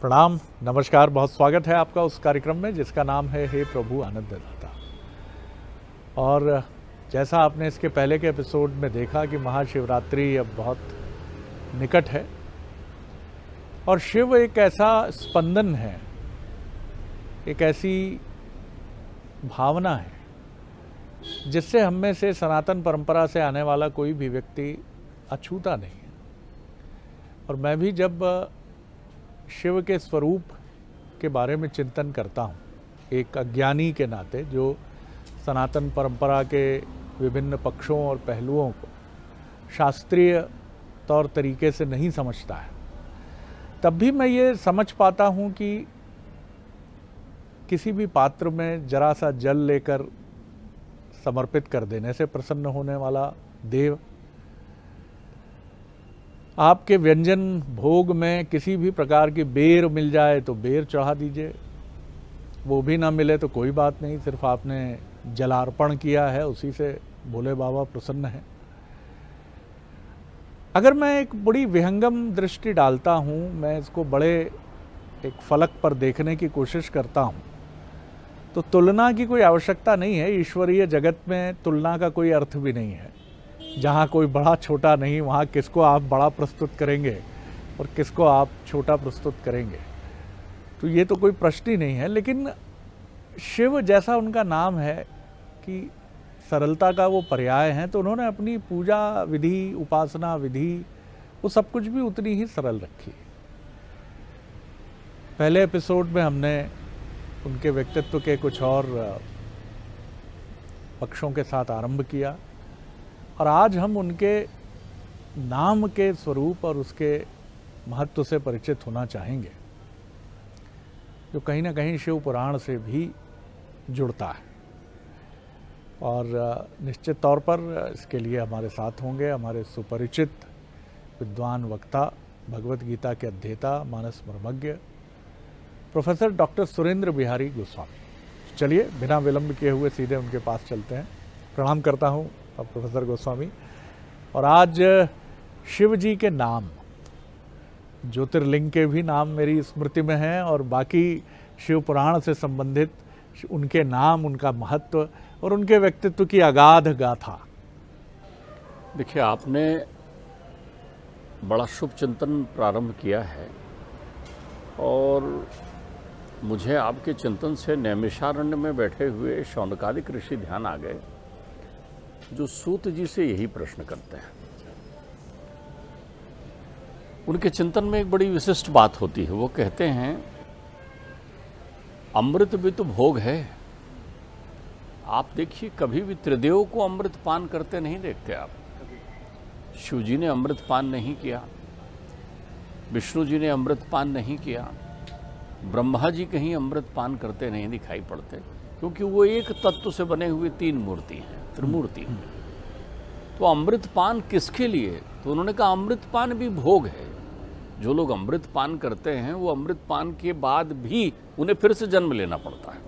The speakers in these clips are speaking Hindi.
प्रणाम, नमस्कार। बहुत स्वागत है आपका उस कार्यक्रम में जिसका नाम है हे प्रभु आनंद दाता। और जैसा आपने इसके पहले के एपिसोड में देखा कि महाशिवरात्रि अब बहुत निकट है और शिव एक ऐसा स्पंदन है, एक ऐसी भावना है जिससे हम में से सनातन परंपरा से आने वाला कोई भी व्यक्ति अछूता नहीं है। और मैं भी जब शिव के स्वरूप के बारे में चिंतन करता हूँ, एक अज्ञानी के नाते जो सनातन परंपरा के विभिन्न पक्षों और पहलुओं को शास्त्रीय तौर तरीके से नहीं समझता है, तब भी मैं ये समझ पाता हूँ कि किसी भी पात्र में जरा सा जल लेकर समर्पित कर देने से प्रसन्न होने वाला देव, आपके व्यंजन भोग में किसी भी प्रकार की बेर मिल जाए तो बेर चढ़ा दीजिए, वो भी ना मिले तो कोई बात नहीं, सिर्फ आपने जलार्पण किया है, उसी से भोले बाबा प्रसन्न हैं। अगर मैं एक बड़ी विहंगम दृष्टि डालता हूँ, मैं इसको बड़े एक फलक पर देखने की कोशिश करता हूँ, तो तुलना की कोई आवश्यकता नहीं है। ईश्वरीय जगत में तुलना का कोई अर्थ भी नहीं है। जहाँ कोई बड़ा छोटा नहीं, वहाँ किसको आप बड़ा प्रस्तुत करेंगे और किसको आप छोटा प्रस्तुत करेंगे, तो ये तो कोई प्रश्न ही नहीं है। लेकिन शिव जैसा उनका नाम है कि सरलता का वो पर्याय हैं, तो उन्होंने अपनी पूजा विधि, उपासना विधि, वो सब कुछ भी उतनी ही सरल रखी। पहले एपिसोड में हमने उनके व्यक्तित्व के कुछ और पक्षों के साथ आरंभ किया और आज हम उनके नाम के स्वरूप और उसके महत्व से परिचित होना चाहेंगे, जो कहीं ना कहीं शिव पुराण से भी जुड़ता है। और निश्चित तौर पर इसके लिए हमारे साथ होंगे हमारे सुपरिचित विद्वान वक्ता, भगवत गीता के अध्येता, मानस मर्मज्ञ प्रोफेसर डॉक्टर सुरेंद्र बिहारी गोस्वामी। चलिए बिना विलंब किए हुए सीधे उनके पास चलते हैं। प्रणाम करता हूँ प्रोफेसर गोस्वामी। और आज शिव जी के नाम, ज्योतिर्लिंग के भी नाम मेरी स्मृति में हैं और बाकी शिव पुराण से संबंधित उनके नाम, उनका महत्व और उनके व्यक्तित्व की अगाध गाथा। देखिए, आपने बड़ा शुभ चिंतन प्रारंभ किया है और मुझे आपके चिंतन से नैमिषारण्य में बैठे हुए शौनकादिक ऋषि ध्यान आ गए, जो सूत जी से यही प्रश्न करते हैं। उनके चिंतन में एक बड़ी विशिष्ट बात होती है। वो कहते हैं अमृत भी तो भोग है। आप देखिए, कभी भी त्रिदेव को अमृत पान करते नहीं देखते आप। शिव जी ने अमृत पान नहीं किया, विष्णु जी ने अमृत पान नहीं किया, ब्रह्मा जी कहीं अमृत पान करते नहीं दिखाई पड़ते, क्योंकि वो एक तत्व से बने हुए तीन मूर्ति हैं, त्रिमूर्ति हैं। तो अमृत पान किसके लिए? तो उन्होंने कहा अमृत पान भी भोग है। जो लोग अमृत पान करते हैं वो अमृत पान के बाद भी उन्हें फिर से जन्म लेना पड़ता है।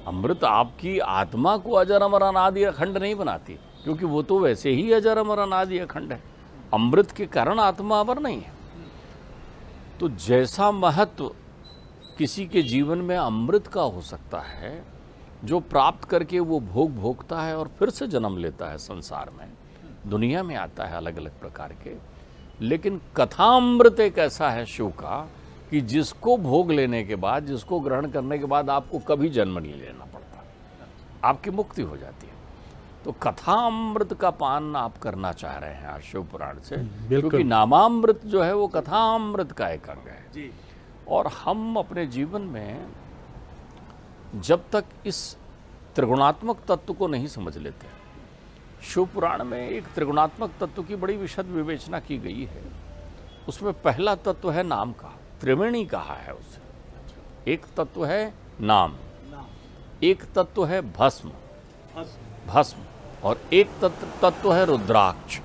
अमृत आपकी आत्मा को अजर अमर अनादि अखंड नहीं बनाती, क्योंकि वो तो वैसे ही अजर अमर अनादि अखंड है। अमृत के कारण आत्मा अमर नहीं है। तो जैसा महत्व किसी के जीवन में अमृत का हो सकता है, जो प्राप्त करके वो भोग भोगता है और फिर से जन्म लेता है, संसार में, दुनिया में आता है अलग अलग प्रकार के, लेकिन कथामृत एक ऐसा है शिव का कि जिसको भोग लेने के बाद, जिसको ग्रहण करने के बाद आपको कभी जन्म नहीं लेना पड़ता, आपकी मुक्ति हो जाती है। तो कथामृत का पान आप करना चाह रहे हैं आज शिव पुराण से, क्योंकि नामामृत जो है वो कथामृत का एक अंग है जी। और हम अपने जीवन में जब तक इस त्रिगुणात्मक तत्व को नहीं समझ लेते, शिव पुराण में एक त्रिगुणात्मक तत्व की बड़ी विशद विवेचना की गई है। उसमें पहला तत्व है नाम का, त्रिवेणी कहा है उसे। एक तत्व है नाम, एक तत्व है भस्म, और एक तत्व है रुद्राक्ष।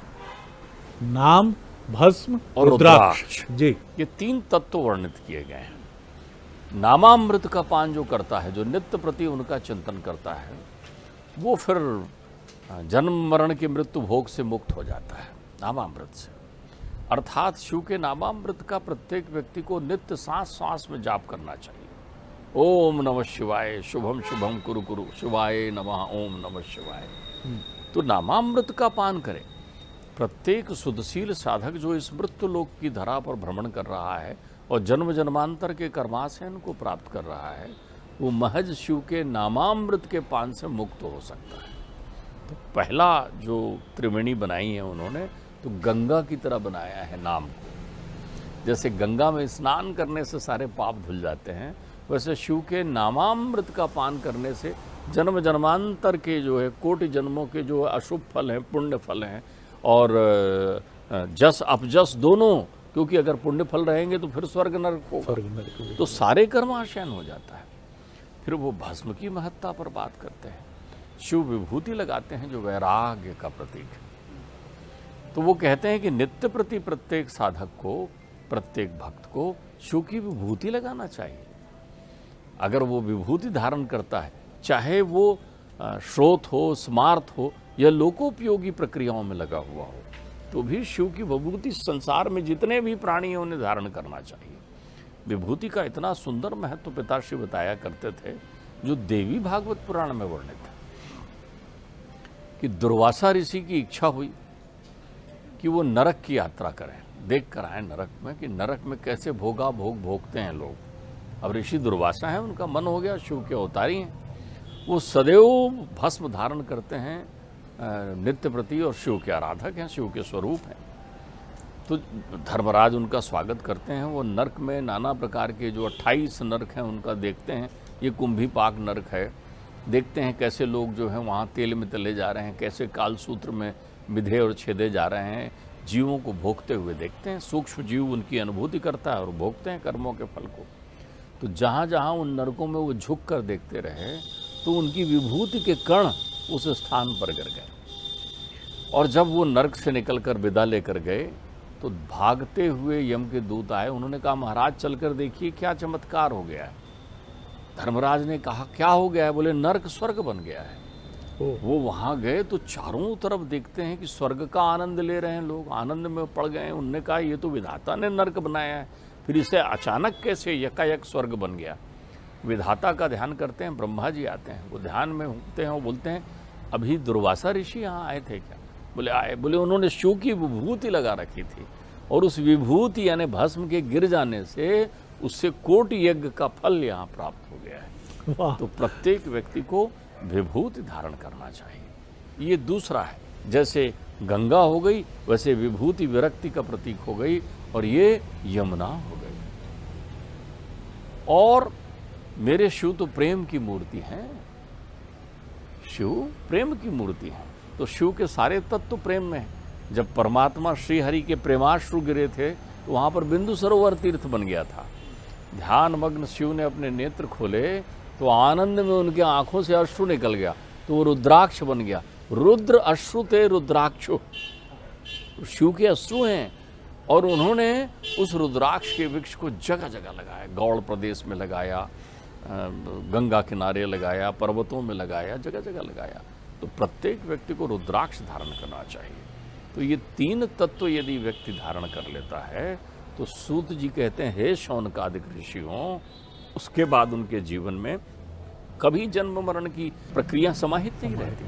नाम, भस्म और रुद्राक्ष जी, ये तीन तत्व वर्णित किए गए हैं। नामामृत का पान जो करता है, जो नित्य प्रति उनका चिंतन करता है, वो फिर जन्म मरण की मृत्यु भोग से मुक्त हो जाता है नामामृत से। अर्थात शिव के नामामृत का प्रत्येक व्यक्ति को नित्य सांस सांस में जाप करना चाहिए। ओम नमः शिवाय, शुभम शुभम कुरु कुरु, शिवाय नमः, ओम नमः शिवाय। तो नामामृत का पान करें। प्रत्येक शुद्धशील साधक जो इस मृत्यु लोक की धरा पर भ्रमण कर रहा है और जन्म जन्मांतर के कर्माशयन को प्राप्त कर रहा है, वो महज शिव के नामामृत के पान से मुक्त हो सकता है। तो पहला जो त्रिवेणी बनाई है उन्होंने, तो गंगा की तरह बनाया है नाम को। जैसे गंगा में स्नान करने से सारे पाप धुल जाते हैं, वैसे शिव के नामामृत का पान करने से जन्म जन्मांतर के जो है कोटि जन्मों के जो अशुभ फल हैं, पुण्य फल हैं और जस अपजस दोनों, क्योंकि अगर पुण्य फल रहेंगे तो फिर स्वर्ग नरक होगा, तो सारे कर्माशयन हो जाता है। फिर वो भस्म की महत्ता पर बात करते हैं। शिव विभूति लगाते हैं जो वैराग्य का प्रतीक है। तो वो कहते हैं कि नित्य प्रति प्रत्येक साधक को, प्रत्येक भक्त को शिव की विभूति लगाना चाहिए। अगर वो विभूति धारण करता है, चाहे वो श्रोत हो, स्मार्त हो या लोकोपयोगी प्रक्रियाओं में लगा हुआ हो, तो भी शिव की विभूति संसार में जितने भी प्राणी हैं उन्हें धारण करना चाहिए। विभूति का इतना सुंदर महत्व पिताश्री बताया करते थे, जो देवी भागवत पुराण में वर्णित है कि दुर्वासा ऋषि की इच्छा हुई कि वो नरक की यात्रा करें, देख कर आए नरक में कि नरक में कैसे भोगा भोग भोगते हैं लोग। अब ऋषि दुर्वासा है, उनका मन हो गया, शिव के अवतारी हैं, वो सदैव भस्म धारण करते हैं नित्य प्रति और शिव के आराधक हैं, शिव के स्वरूप हैं। तो धर्मराज उनका स्वागत करते हैं। वो नरक में नाना प्रकार के जो 28 नरक हैं उनका देखते हैं। ये कुंभीपाक नरक है, देखते हैं कैसे लोग जो हैं वहाँ तेल में तले जा रहे हैं, कैसे कालसूत्र में विधे और छेदे जा रहे हैं, जीवों को भोगते हुए देखते हैं। सूक्ष्म जीव उनकी अनुभूति करता है और भोगते हैं कर्मों के फल को। तो जहाँ जहाँ उन नरकों में वो झुक कर देखते रहे, तो उनकी विभूति के कण उस स्थान पर गिर गए। और जब वो नरक से निकलकर विदा लेकर गए, तो भागते हुए यम के दूत आए। उन्होंने कहा, महाराज चलकर देखिए क्या चमत्कार हो गया है। धर्मराज ने कहा, क्या हो गया है? बोले, नरक स्वर्ग बन गया है। वो वहाँ गए तो चारों तरफ देखते हैं कि स्वर्ग का आनंद ले रहे हैं लोग, आनंद में पड़ गए। उनने कहा, ये तो विधाता ने नरक बनाया है, फिर इसे अचानक कैसे यकायक स्वर्ग बन गया। विधाता का ध्यान करते हैं, ब्रह्मा जी आते हैं, वो ध्यान में होते हैं, वो बोलते हैं, अभी दुर्वासा ऋषि यहाँ आए थे क्या? बोले, आए। बोले, उन्होंने शिव की विभूति लगा रखी थी और उस विभूति यानी भस्म के गिर जाने से उससे कोटि यज्ञ का फल यहाँ प्राप्त हो गया है। तो प्रत्येक व्यक्ति को विभूति धारण करना चाहिए। ये दूसरा है। जैसे गंगा हो गई, वैसे विभूति विरक्ति का प्रतीक हो गई और ये यमुना हो गई। और मेरे शिव तो प्रेम की मूर्ति हैं, शिव प्रेम की मूर्ति है। तो शिव के सारे तत्व तो प्रेम में है। जब परमात्मा श्री हरि के प्रेमाश्रु गिरे थे, तो वहाँ पर बिंदु सरोवर तीर्थ बन गया था। ध्यान मग्न शिव ने अपने नेत्र खोले तो आनंद में उनके आंखों से अश्रु निकल गया, तो वो रुद्राक्ष बन गया। रुद्र अश्रु ते रुद्राक्षु, शिव के अश्रु हैं। और उन्होंने उस रुद्राक्ष के वृक्ष को जगह जगह लगाया, गौड़ प्रदेश में लगाया, गंगा किनारे लगाया, पर्वतों में लगाया, जगह जगह लगाया। तो प्रत्येक व्यक्ति को रुद्राक्ष धारण करना चाहिए। तो ये 3 तत्व यदि व्यक्ति धारण कर लेता है, तो सूत जी कहते हैं, हे शौनकादिक ऋषियों, उसके बाद उनके जीवन में कभी जन्म मरण की प्रक्रिया समाहित नहीं रहती।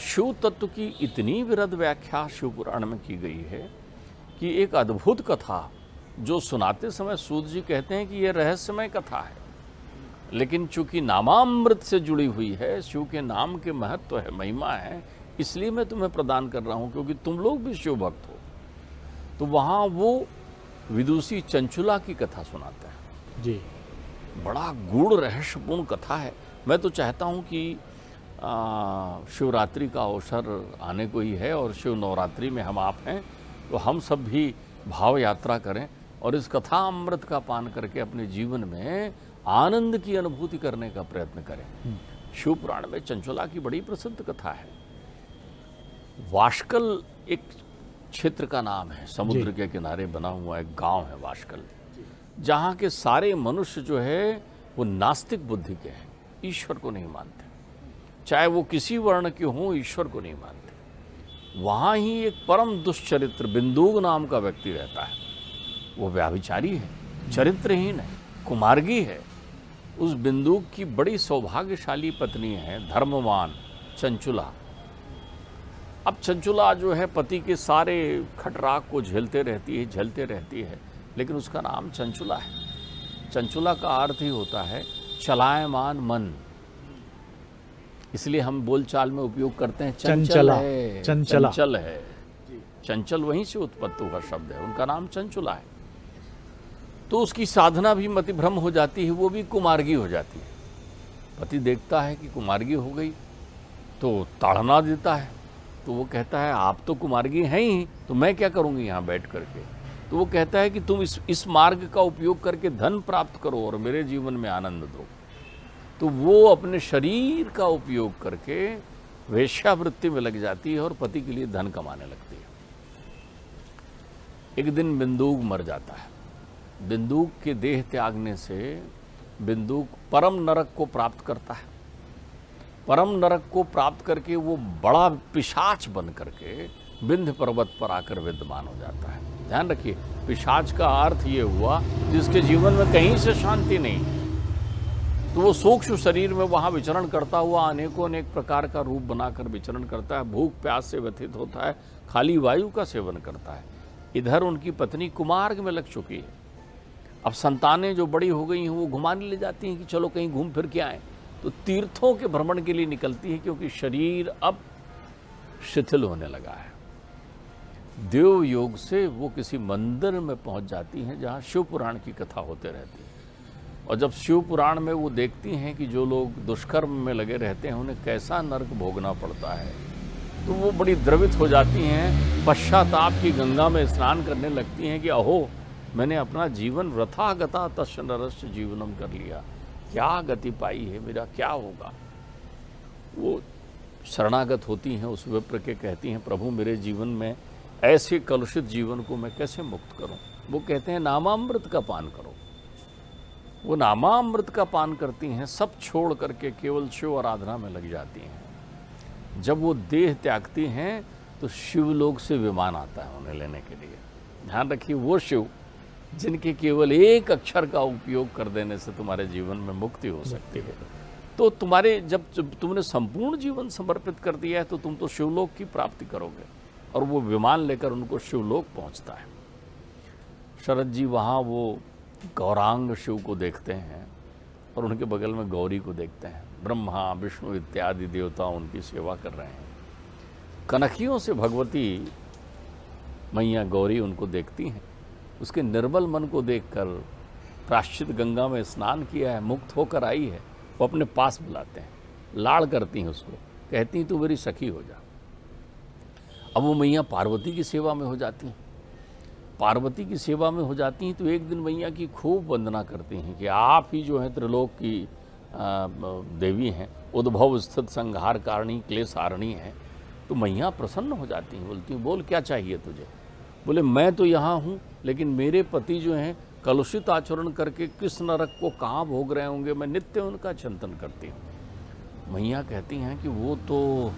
शिव तत्व की इतनी विरध व्याख्या शिव पुराण में की गई है कि एक अद्भुत कथा जो सुनाते समय सूत जी कहते हैं कि यह रहस्यमय कथा है, लेकिन चूंकि नामामृत से जुड़ी हुई है, शिव के नाम के महत्व है, महिमा है, इसलिए मैं तुम्हें प्रदान कर रहा हूं, क्योंकि तुम लोग भी शिव भक्त हो। तो वहाँ वो विदुषी चंचुला की कथा सुनाते हैं जी। बड़ा गूढ़ रहस्यपूर्ण कथा है। मैं तो चाहता हूँ कि शिवरात्रि का अवसर आने को ही है और शिव नवरात्रि में हम आप हैं, तो हम सब भी भाव यात्रा करें और इस कथा अमृत का पान करके अपने जीवन में आनंद की अनुभूति करने का प्रयत्न करें। शिव पुराण में चंचुला की बड़ी प्रसिद्ध कथा है। वाशकल एक क्षेत्र का नाम है, समुद्र के किनारे बना हुआ एक गांव है वाशकल, जहाँ के सारे मनुष्य जो है वो नास्तिक बुद्धि के हैं, ईश्वर को नहीं मानते, चाहे वो किसी वर्ण के हों, ईश्वर को नहीं मानते। वहाँ ही एक परम दुष्चरित्र बिंदुक नाम का व्यक्ति रहता है। वो व्याभिचारी है, चरित्रहीन है, कुमार्गी है। उस बिंदुक की बड़ी सौभाग्यशाली पत्नी है धर्मवान चंचुला। अब चंचुला जो है पति के सारे खटराग को झेलते रहती है, लेकिन उसका नाम चंचुला है। चंचुला का अर्थ ही होता है चलायमान मन, इसलिए हम बोलचाल में उपयोग करते हैं चंचल है, चंचल है। चंचल वहीं से उत्पत्ति हुआ शब्द है, उनका नाम चंचुला है। तो उसकी साधना भी मतिभ्रम हो जाती है, वो भी कुमार्गी हो जाती है। पति देखता है कि कुमार्गी हो गई तो ताड़ना देता है, तो वो कहता है आप तो कुमार्गी हैं ही, तो मैं क्या करूँगी यहाँ बैठ करके। तो वो कहता है कि तुम इस मार्ग का उपयोग करके धन प्राप्त करो और मेरे जीवन में आनंद दो। तो वो अपने शरीर का उपयोग करके वेश्यावृत्ति में लग जाती है और पति के लिए धन कमाने लगती है। एक दिन बिंदुक मर जाता है। बिंदुक के देह त्यागने से बिंदुक परम नरक को प्राप्त करता है। परम नरक को प्राप्त करके वो बड़ा पिशाच बन करके विंध्य पर्वत पर आकर विद्यमान हो जाता है। ध्यान रखिए, पिशाच का अर्थ ये हुआ जिसके जीवन में कहीं से शांति नहीं है। तो वो सूक्ष्म शरीर में वहाँ विचरण करता हुआ अनेकों अनेक प्रकार का रूप बनाकर विचरण करता है। भूख प्यास से व्यथित होता है, खाली वायु का सेवन करता है। इधर उनकी पत्नी कुमार्ग में लग चुकी है। अब संतानें जो बड़ी हो गई हैं वो घुमाने ले जाती हैं कि चलो कहीं घूम फिर के आएँ। तो तीर्थों के भ्रमण के लिए निकलती है, क्योंकि शरीर अब शिथिल होने लगा है। देव योग से वो किसी मंदिर में पहुंच जाती हैं जहां शिव पुराण की कथा होते रहती है। और जब शिव पुराण में वो देखती हैं कि जो लोग दुष्कर्म में लगे रहते हैं उन्हें कैसा नरक भोगना पड़ता है, तो वो बड़ी द्रवित हो जाती हैं। पश्चाताप की गंगा में स्नान करने लगती हैं कि अहो, मैंने अपना जीवन वृथा गता तस्य नरस्य जीवनम कर लिया, क्या गति पाई है, मेरा क्या होगा। वो शरणागत होती हैं उस विप्र के, कहती हैं प्रभु मेरे जीवन में ऐसे कलुषित जीवन को मैं कैसे मुक्त करूं। वो कहते हैं नामामृत का पान करो। वो नामामृत का पान करती हैं, सब छोड़ करके केवल शिव आराधना में लग जाती हैं। जब वो देह त्यागती हैं तो शिवलोक से विमान आता है उन्हें लेने के लिए। ध्यान रखिए, वो शिव जिनके केवल एक अक्षर का उपयोग कर देने से तुम्हारे जीवन में मुक्ति हो सकती है। तो तुम्हारे जब तुमने संपूर्ण जीवन समर्पित कर दिया है तो तुम तो शिवलोक की प्राप्ति करोगे। और वो विमान लेकर उनको शिवलोक पहुंचता है। शरद जी वहाँ वो गौरांग शिव को देखते हैं और उनके बगल में गौरी को देखते हैं। ब्रह्मा विष्णु इत्यादि देवता उनकी सेवा कर रहे हैं। कनखियों से भगवती मैया गौरी उनको देखती हैं। उसके निर्मल मन को देखकर, प्राश्चित गंगा में स्नान किया है, मुक्त होकर आई है, वो अपने पास बुलाते हैं, लाड़ करती हैं उसको, कहती हैं तू मेरी सखी हो जा। अब वो मैया पार्वती की सेवा में हो जाती हैं। पार्वती की सेवा में हो जाती हैं तो एक दिन मैया की खूब वंदना करती हैं कि आप ही जो हैं त्रिलोक की देवी हैं, उद्भव स्थित संहार कारिणी क्लेश हारिणी हैं। तो मैया प्रसन्न हो जाती हैं, बोलती हैं बोल क्या चाहिए तुझे। बोले मैं तो यहाँ हूँ, लेकिन मेरे पति जो हैं कलुषित आचरण करके किस नरक को कहाँ भोग रहे होंगे, मैं नित्य उनका चिंतन करती हूँ। मैया कहती हैं कि वो तो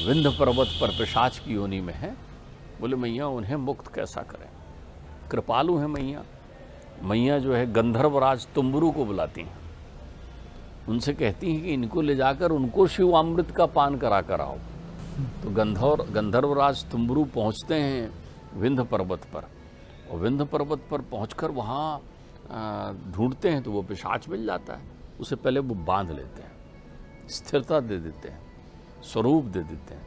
विंध्य पर्वत पर पिशाच की योनि में है। बोले मैया उन्हें मुक्त कैसा करें, कृपालु है मैया। मैया जो है गंधर्वराज तुम्बरू को बुलाती हैं, उनसे कहती हैं कि इनको ले जाकर उनको शिवामृत का पान करा कर आओ। तो गंधर्वराज तुम्बरू पहुँचते हैं विंध्य पर्वत पर, और विंध्य पर्वत पर पहुँचकर वहाँ ढूंढते हैं तो वो पिशाच मिल जाता है। उसे पहले वो बांध लेते हैं, स्थिरता दे देते हैं, स्वरूप दे देते हैं,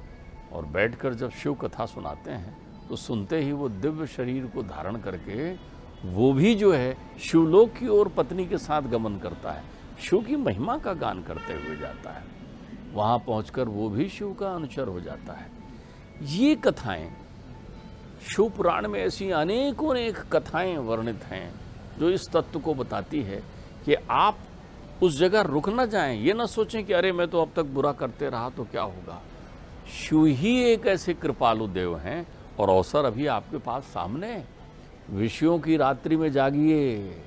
और बैठकर जब शिव कथा सुनाते हैं तो सुनते ही वो दिव्य शरीर को धारण करके वो भी जो है शिवलोक की ओर पत्नी के साथ गमन करता है, शिव की महिमा का गान करते हुए जाता है। वहाँ पहुंचकर वो भी शिव का अनुचर हो जाता है। ये कथाएं शिव पुराण में ऐसी अनेकों अनेक कथाएं वर्णित हैं जो इस तत्व को बताती है कि आप उस जगह रुक न जाएं, ये ना सोचें कि अरे मैं तो अब तक बुरा करते रहा तो क्या होगा। शिव ही एक ऐसे कृपालु देव हैं और अवसर अभी आपके पास सामने है। विषयों की रात्रि में जागिए,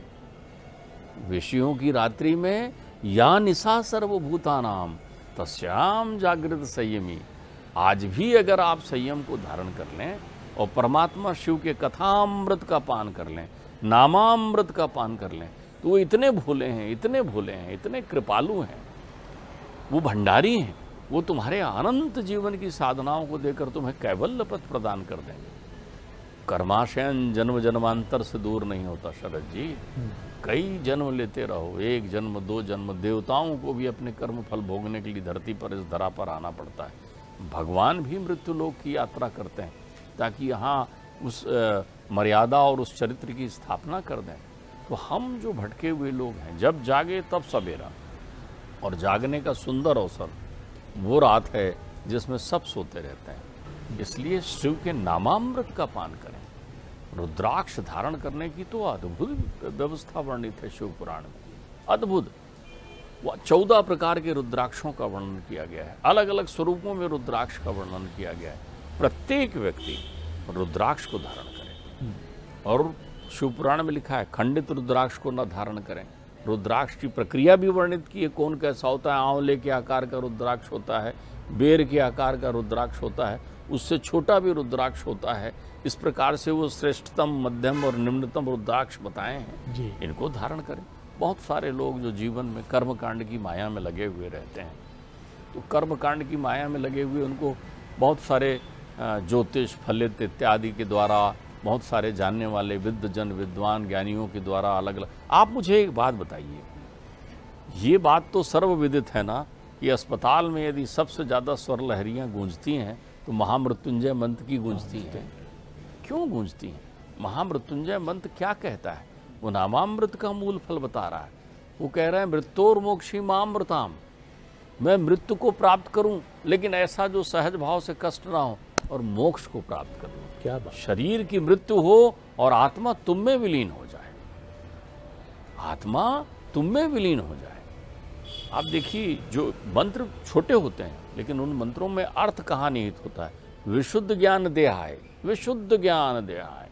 विषयों की रात्रि में या निशा सर्वभूतानाम तस्याम जागृत संयमी। आज भी अगर आप संयम को धारण कर लें और परमात्मा शिव के कथामृत का पान कर लें, नामामृत का पान कर लें, तो वो इतने भोले हैं, इतने भोले हैं, इतने कृपालु हैं, वो भंडारी हैं, वो तुम्हारे अनंत जीवन की साधनाओं को देकर तुम्हें कैवल्य पद प्रदान कर देंगे। कर्माशयन जन्म जन्मांतर से दूर नहीं होता शरद जी। कई जन्म लेते रहो, 1 जन्म 2 जन्म, देवताओं को भी अपने कर्म फल भोगने के लिए धरती पर, इस धरा पर आना पड़ता है। भगवान भी मृत्यु लोक की यात्रा करते हैं ताकि यहाँ उस मर्यादा और उस चरित्र की स्थापना कर दें। तो हम जो भटके हुए लोग हैं, जब जागे तब सवेरा, और जागने का सुंदर अवसर वो रात है जिसमें सब सोते रहते हैं। इसलिए शिव के नामामृत का पान करें। रुद्राक्ष धारण करने की तो अद्भुत व्यवस्था वर्णित है शिव पुराण में, अद्भुत। 14 प्रकार के रुद्राक्षों का वर्णन किया गया है, अलग अलग स्वरूपों में रुद्राक्ष का वर्णन किया गया है। प्रत्येक व्यक्ति रुद्राक्ष को धारण करे, और शिव पुराण में लिखा है खंडित रुद्राक्ष को न धारण करें। रुद्राक्ष की प्रक्रिया भी वर्णित की है, कौन कैसा होता है। आंवले के आकार का रुद्राक्ष होता है, बेर के आकार का रुद्राक्ष होता है, उससे छोटा भी रुद्राक्ष होता है। इस प्रकार से वो श्रेष्ठतम, मध्यम और निम्नतम रुद्राक्ष बताए हैं जी। इनको धारण करें। बहुत सारे लोग जो जीवन में कर्मकांड की माया में लगे हुए रहते हैं, तो कर्मकांड की माया में लगे हुए उनको बहुत सारे ज्योतिष, फलित इत्यादि के द्वारा, बहुत सारे जानने वाले विद्वजन, विद्वान, ज्ञानियों के द्वारा अलग अलग। आप मुझे एक बात बताइए, ये बात तो सर्वविदित है ना कि अस्पताल में यदि सबसे ज़्यादा स्वर लहरियाँ गूंजती हैं तो महामृत्युंजय मंत्र की गूंजती हैं। क्यों गूंजती हैं? महामृत्युंजय मंत्र क्या कहता है? वो नामामृत का मूल फल बता रहा है। वो कह रहे हैं मृत्योर मोक्षी मामृताम, मैं मृत्यु को प्राप्त करूं, लेकिन ऐसा जो सहज भाव से कष्ट ना हो, और मोक्ष को प्राप्त करूं। क्या बात? शरीर की मृत्यु हो और आत्मा तुम में विलीन हो जाए, आत्मा तुम में विलीन हो जाए। आप देखिए, जो मंत्र छोटे होते हैं लेकिन उन मंत्रों में अर्थ कहाँ निहित होता है। विशुद्ध ज्ञान देहाय, विशुद्ध ज्ञान देहाय,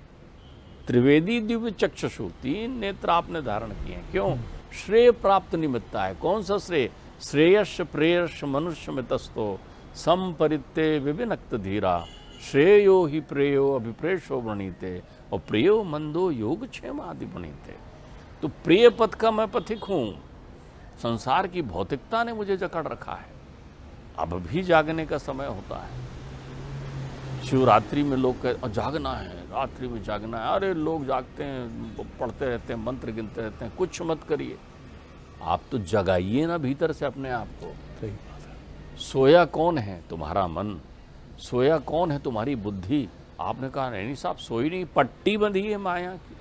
त्रिवेदी दिव्य चक्षुषु, 3 नेत्र आपने धारण किए हैं। क्यों? श्रेय प्राप्त निमित्ता है। कौन सा श्रेय? श्रेयश प्रेयश मनुष्य में तस्तो संपरित्ते विविनक्त धीरा, श्रेयो ही प्रेयो अभिप्रेषो वृणीते, और प्रियो मंदो योगक्षेम आदि वृणीते। तो प्रिय पथ का मैं पथिक हूँ, संसार की भौतिकता ने मुझे जकड़ रखा है। अब भी जागने का समय होता है। शिवरात्रि में लोग जागना है, रात्रि में जागना है। अरे लोग जागते हैं, पढ़ते रहते हैं, मंत्र गिनते रहते हैं। कुछ मत करिए, आप तो जगाइए ना भीतर से अपने आप को। सही। सोया कौन है? तुम्हारा मन। सोया कौन है? तुम्हारी बुद्धि। आपने कहा नहीं साहब सोई नहीं, पट्टी बंधी है माया की।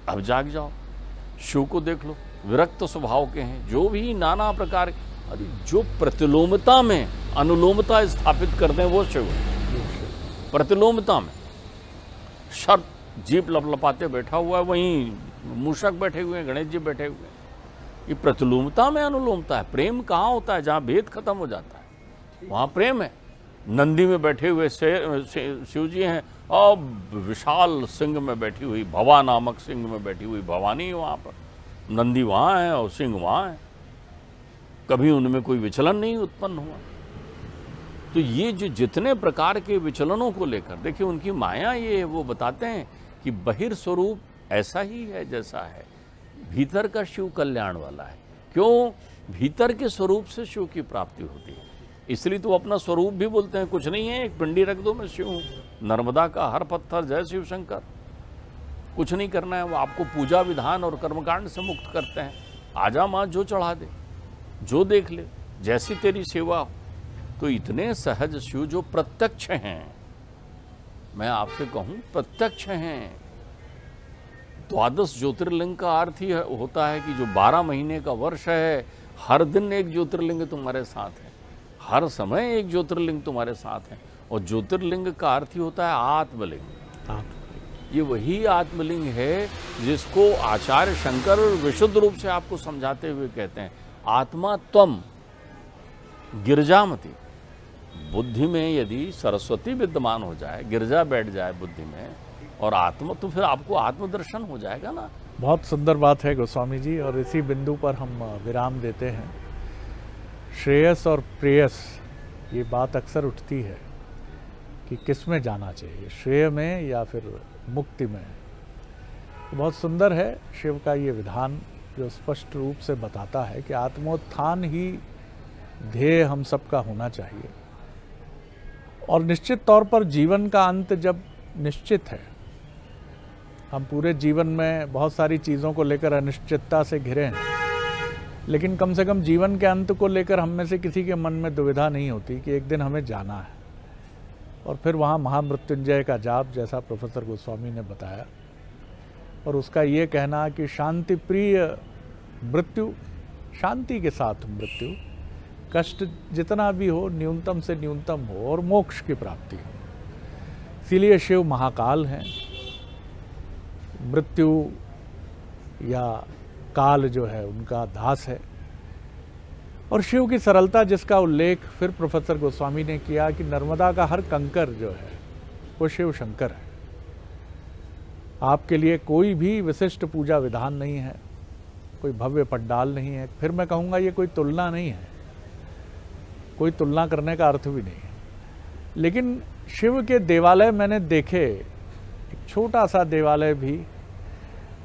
अब जाग जाओ, शिव को देख लो, विरक्त स्वभाव के हैं, जो भी नाना प्रकार, अरे जो प्रतिलोमता में अनुलोमता स्थापित कर दें वो शिव है। प्रतिलोमता में शर्त जीप लपलपाते बैठा हुआ है, वहीं मूषक बैठे हुए हैं, गणेश जी बैठे हुए हैं। ये प्रतिलोमता में अनुलोमता है। प्रेम कहाँ होता है? जहाँ भेद खत्म हो जाता है वहाँ प्रेम है। नंदी में बैठे हुए शिव जी हैं, और विशाल सिंह में बैठी हुई, भवा नामक सिंह में बैठी हुई भवानी वहाँ पर। नंदी वहाँ है और सिंह वहाँ है, कभी उनमें कोई विचलन नहीं उत्पन्न हुआ। तो ये जो जितने प्रकार के विचलनों को लेकर देखिए, उनकी माया ये है, वो बताते हैं कि बहिर् स्वरूप ऐसा ही है जैसा है, भीतर का शिव कल्याण वाला है। क्यों? भीतर के स्वरूप से शिव की प्राप्ति होती है। इसलिए तो अपना स्वरूप भी बोलते हैं, कुछ नहीं है, एक पिंडी रख दो मैं शिव हूँ, नर्मदा का हर पत्थर जय शिव शंकर। कुछ नहीं करना है, वो आपको पूजा विधान और कर्मकांड से मुक्त करते हैं। आजा माँ जो चढ़ा दे, जो देख ले, जैसी तेरी सेवा हो। तो इतने सहज शिव जो प्रत्यक्ष हैं, मैं आपसे कहूँ प्रत्यक्ष हैं। 12 ज्योतिर्लिंग का अर्थ ही होता है कि जो 12 महीने का वर्ष है, हर दिन एक ज्योतिर्लिंग तुम्हारे साथ है, हर समय एक ज्योतिर्लिंग तुम्हारे साथ है। और ज्योतिर्लिंग का अर्थ ही होता है आत्मलिंग। ये वही आत्मलिंग है जिसको आचार्य शंकर विशुद्ध रूप से आपको समझाते हुए कहते हैं, आत्मा त्वम गिरजामति। बुद्धि में यदि सरस्वती विद्यमान हो जाए, गिरजा बैठ जाए बुद्धि में, और आत्मा, तो फिर आपको आत्मदर्शन हो जाएगा ना। बहुत सुंदर बात है गोस्वामी जी, और इसी बिंदु पर हम विराम देते हैं। श्रेयस और प्रेयस ये बात अक्सर उठती है कि किस में जाना चाहिए, श्रेय में या फिर मुक्ति में। तो बहुत सुंदर है शिव का ये विधान जो स्पष्ट रूप से बताता है कि आत्मोत्थान ही ध्येय हम सबका होना चाहिए। और निश्चित तौर पर जीवन का अंत जब निश्चित है, हम पूरे जीवन में बहुत सारी चीज़ों को लेकर अनिश्चितता से घिरे हैं, लेकिन कम से कम जीवन के अंत को लेकर हम में से किसी के मन में दुविधा नहीं होती कि एक दिन हमें जाना है। और फिर वहाँ महामृत्युंजय का जाप, जैसा प्रोफेसर गोस्वामी ने बताया, और उसका ये कहना कि शांति प्रिय मृत्यु, शांति के साथ मृत्यु, कष्ट जितना भी हो न्यूनतम से न्यूनतम हो और मोक्ष की प्राप्ति हो। इसीलिए शिव महाकाल हैं। मृत्यु या काल जो है उनका दास है। और शिव की सरलता जिसका उल्लेख फिर प्रोफेसर गोस्वामी ने किया कि नर्मदा का हर कंकर जो है वो शिव शंकर है। आपके लिए कोई भी विशिष्ट पूजा विधान नहीं है, कोई भव्य पंडाल नहीं है। फिर मैं कहूँगा ये कोई तुलना नहीं है, कोई तुलना करने का अर्थ भी नहीं है। लेकिन शिव के देवालय मैंने देखे, एक छोटा सा देवालय भी,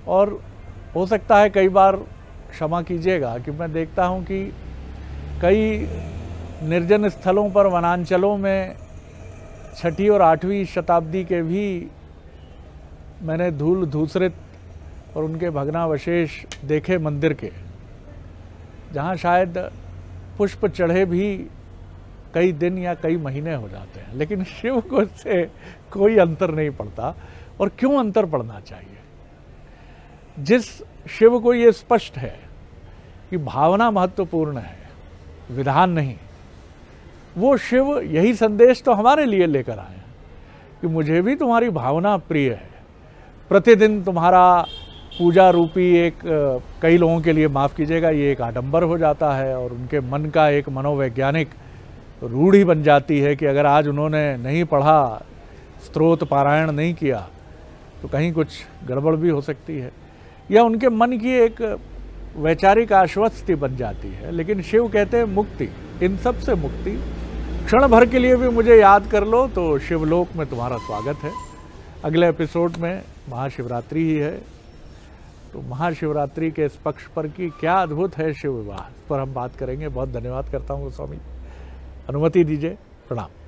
और हो सकता है कई बार, क्षमा कीजिएगा, कि मैं देखता हूँ कि कई निर्जन स्थलों पर, वनांचलों में 6ठी और 8वीं शताब्दी के भी मैंने धूल धूसरित और उनके भग्नावशेष देखे मंदिर के, जहाँ शायद पुष्प चढ़े भी कई दिन या कई महीने हो जाते हैं, लेकिन शिव को से कोई अंतर नहीं पड़ता। और क्यों अंतर पड़ना चाहिए? जिस शिव को ये स्पष्ट है कि भावना महत्वपूर्ण है, विधान नहीं, वो शिव यही संदेश तो हमारे लिए लेकर आए हैं कि मुझे भी तुम्हारी भावना प्रिय है। प्रतिदिन तुम्हारा पूजा रूपी एक, कई लोगों के लिए, माफ़ कीजिएगा, ये एक आडंबर हो जाता है और उनके मन का एक मनोवैज्ञानिक रूढ़ी बन जाती है कि अगर आज उन्होंने नहीं पढ़ा, स्तोत्र पारायण नहीं किया, तो कहीं कुछ गड़बड़ भी हो सकती है, या उनके मन की एक वैचारिक आश्वस्ति बन जाती है। लेकिन शिव कहते हैं मुक्ति, इन सब से मुक्ति। क्षण भर के लिए भी मुझे याद कर लो तो शिवलोक में तुम्हारा स्वागत है। अगले एपिसोड में महाशिवरात्रि ही है, तो महाशिवरात्रि के इस पक्ष पर कि क्या अद्भुत है शिव विवाह, इस पर हम बात करेंगे। बहुत धन्यवाद करता हूँ स्वामी, अनुमति दीजिए, प्रणाम।